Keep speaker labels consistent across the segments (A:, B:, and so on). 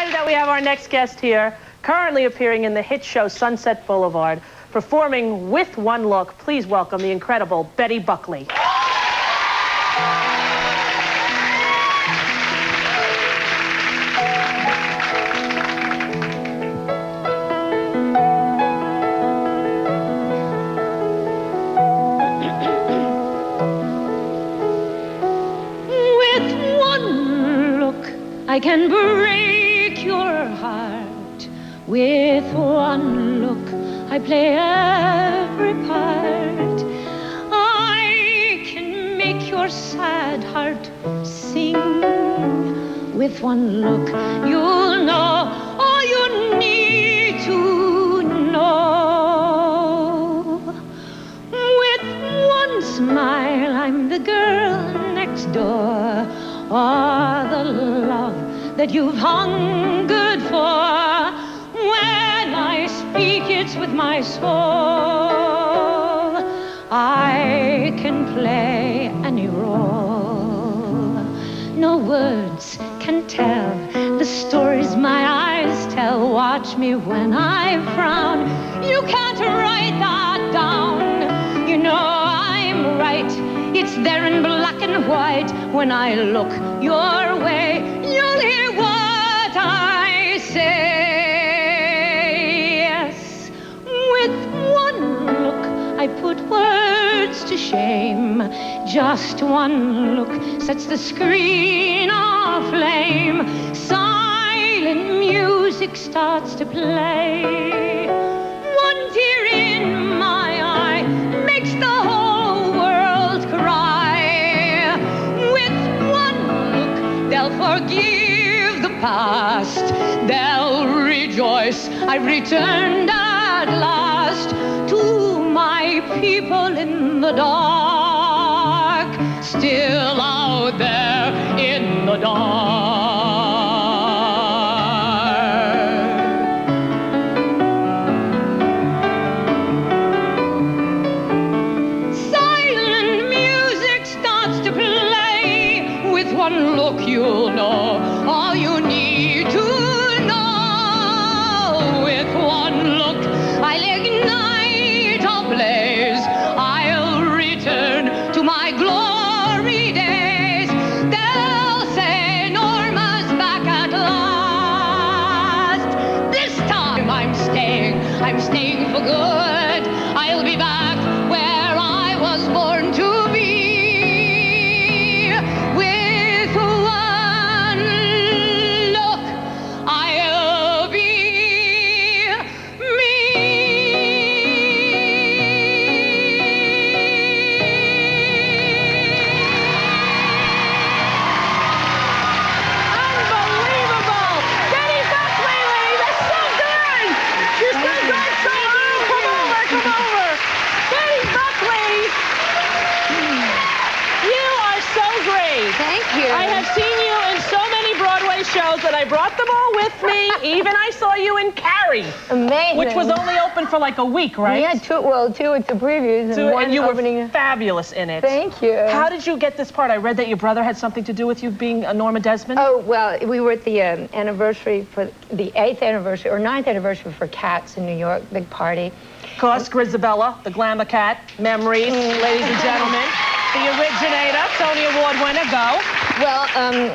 A: delighted that we have our next guest here, currently appearing in the hit show Sunset Boulevard, performing with one look. Please welcome the incredible Betty Buckley.
B: I can break your heart. With one look, I play every part. I can make your sad heart sing. With one look, you'll know all you need to know. With one smile, I'm the girl next door. Or the love that you've hungered for. When I speak, it's with my soul. I can play any role. No words can tell the stories my eyes tell. Watch me when I frown. You can't write that down. You know I'm right. It's there in black and white. When I look your way, you'll hear what I say. Yes, with one look, I put words to shame. Just one look sets the screen aflame. Silent music starts to play. One tear in my eye makes the whole world cry. With one look, they'll forgive the past. They'll rejoice I've returned at last to my people in the dark, still out there in the dark. One look, you'll know all you need to know. With one look, I'll ignite a blaze. I'll return to my glory days. They'll say Norma's back at last. This time I'm staying for good. I'll be back where I was born to be.
A: I have seen you in so many Broadway shows that I brought them all with me. Even I saw you in Carrie.
C: Amazing.
A: Which was only open for like a week, right?
C: Yeah, two it's a previews and one
A: and you
C: opening.
A: were fabulous in it.
C: Thank you.
A: How did you get this part? I read that your brother had something to do with you being a Norma Desmond.
C: Oh, well, we were at the anniversary for the 8th anniversary or 9th anniversary for Cats in New York, big party.
A: Of course, Grisabella, the glamour cat, memories, ladies and gentlemen. The originator, Tony Award winner, go.
C: Well,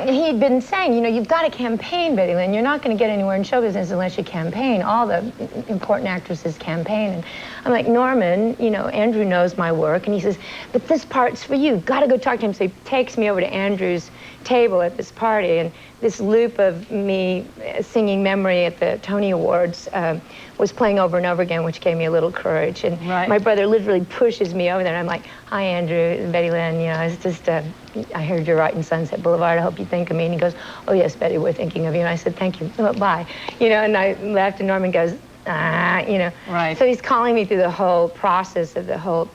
C: he'd been saying, you know, you've got to campaign, Betty Lynn. You're not going to get anywhere in show business unless you campaign. All the important actresses campaign. And I'm like, Norman, you know, Andrew knows my work. And he says, but this part's for you. Got to go talk to him. So he takes me over to Andrew's table at this party. And this loop of me singing Memory at the Tony Awards was playing over and over again, which gave me a little courage. And my brother literally pushes me over there. And I'm like, hi, Andrew, Betty Lynn, you know, it's just, I heard you're writing Sunset Boulevard. I hope you think of me. And he goes, oh, yes, Betty, we're thinking of you. And I said, thank you. Oh, bye. You know, and I laughed, and Norman goes, you know. So he's calling me through the whole process of the whole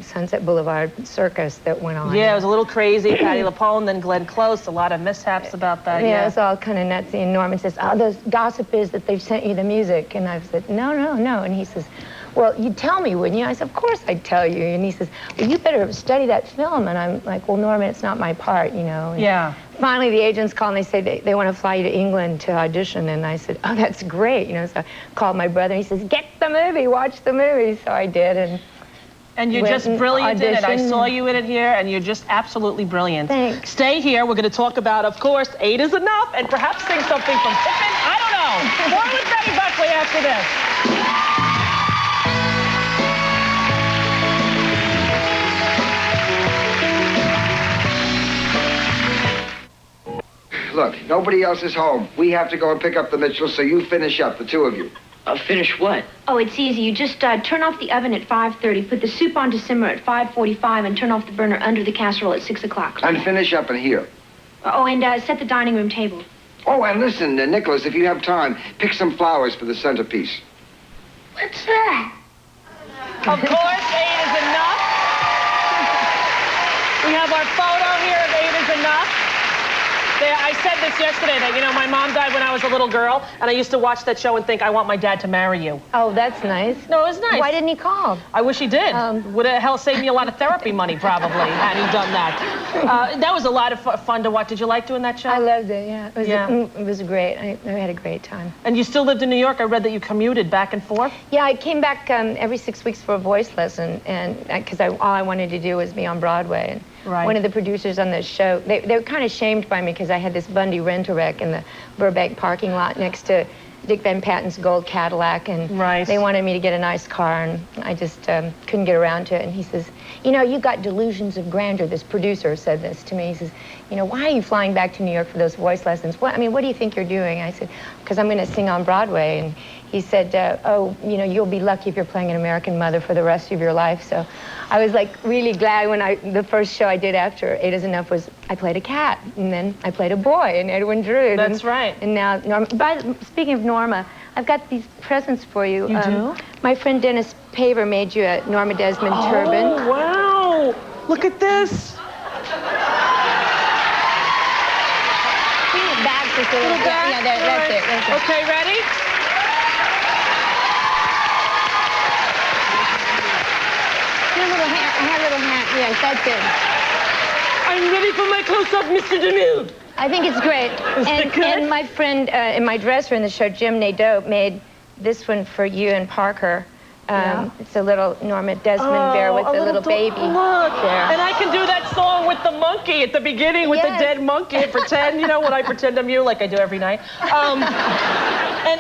C: Sunset Boulevard circus that went on.
A: Yeah, it was a little crazy. Patti LuPone, then Glenn Close, a lot of mishaps about that.
C: Yeah, it was all kind of nutsy. And Norman says, oh, the gossip is that they've sent you the music. And I've said, no, no, no. And he says, well, you'd tell me, wouldn't you? I said, of course I'd tell you. And he says, well, you better study that film. And I'm like, well, Norman, it's not my part, you know. And
A: yeah.
C: Finally, the agents called and they said they want to fly you to England to audition. And I said, oh, that's great. You know, so I called my brother and he says, get the movie, watch the movie. So I did.
A: And you're just brilliant in it. I saw you in it here, and you're just absolutely brilliant.
C: Thanks.
A: Stay here. We're going to talk about, of course, 8 is Enough, and perhaps sing something from Pippin. I don't know. More with Betty Buckley after this.
D: Look, nobody else is home. We have to go and pick up the Mitchells, so you finish up, the two of you.
E: Finish what?
F: Oh, it's easy. You just turn off the oven at 5:30, put the soup on to simmer at 5:45, and turn off the burner under the casserole at 6 o'clock.
D: And finish up in here.
F: Oh, and set the dining room table.
D: Oh, and listen, Nicholas, if you have time, pick some flowers for the centerpiece.
F: What's that?
A: Of course, 8 is Enough. We have our photo here of 8 is Enough. I said this yesterday, that, you know, my mom died when I was a little girl, and I used to watch that show and think, I want my dad to marry you.
C: Oh, that's nice.
A: No, it was nice.
C: Why didn't he call?
A: I wish he did. Would have hell saved me a lot of therapy money, probably, had he done that. That was a lot of fun to watch. Did you like doing that show?
C: I loved it, yeah. It was great. I had a great time.
A: And you still lived in New York? I read that you commuted back and forth?
C: Yeah, I came back every 6 weeks for a voice lesson, and because all I wanted to do was be on Broadway. And
A: right.
C: One of the producers on the show, they were kind of shamed by me because I had this Bundy rent-a-wreck in the Burbank parking lot next to Dick Van Patten's gold Cadillac, and
A: right.
C: They wanted me to get a nice car, and I just couldn't get around to it. And he says, you know, you got delusions of grandeur. This producer said this to me. He says, you know, why are you flying back to New York for those voice lessons? What do you think you're doing? I said, because I'm going to sing on Broadway. And he said, oh, you know, you'll be lucky if you're playing an American mother for the rest of your life. So I was like really glad when the first show I did after 8 is Enough was I played a cat, and then I played a boy in Edwin Drood.
A: That's right.
C: And now, Norma, speaking of Norma, I've got these presents for you.
A: You do?
C: My friend Dennis Paver made you a Norma Desmond turban.
A: Oh, wow. Look at this.
C: Back just a little bit. Yeah, that's it. That's it.
A: Okay, ready?
C: Little hand. Yes, that's it.
A: I'm ready for my close-up, Mr. DeMille.
C: I think it's great. And my friend in my dresser in the show, Jim Nadeau, made this one for you and Parker. It's a little Norma Desmond bear with a little baby.
A: Look,
C: there.
A: And I can do that song with the monkey at the beginning, with the dead monkey, and pretend, you know, when I pretend I'm you, like I do every night.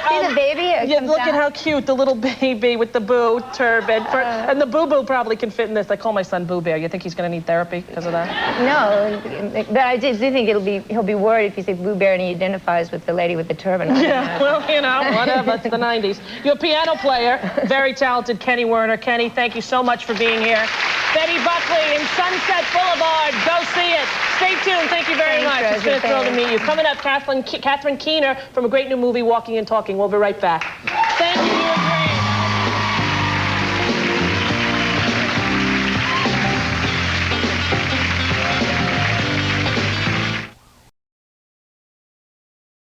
C: See the baby?
A: Yeah, look at how cute, the little baby with the boo turban. And the boo-boo probably can fit in this. I call my son Boo Bear. You think he's going to need therapy because of that?
C: No, but I do think he'll be worried if you say Boo Bear and he identifies with the lady with the turban on.
A: Yeah, well, you know, whatever. It's the 90s. You're a piano player, very talented, Kenny Werner. Kenny, thank you so much for being here. Betty Buckley in Sunset Boulevard. Go see it. Stay tuned. Thank you very much. It's been a thrill to meet you. Coming up, Catherine Keener from a great new movie, Walking and Talking. We'll be right back. Thank you.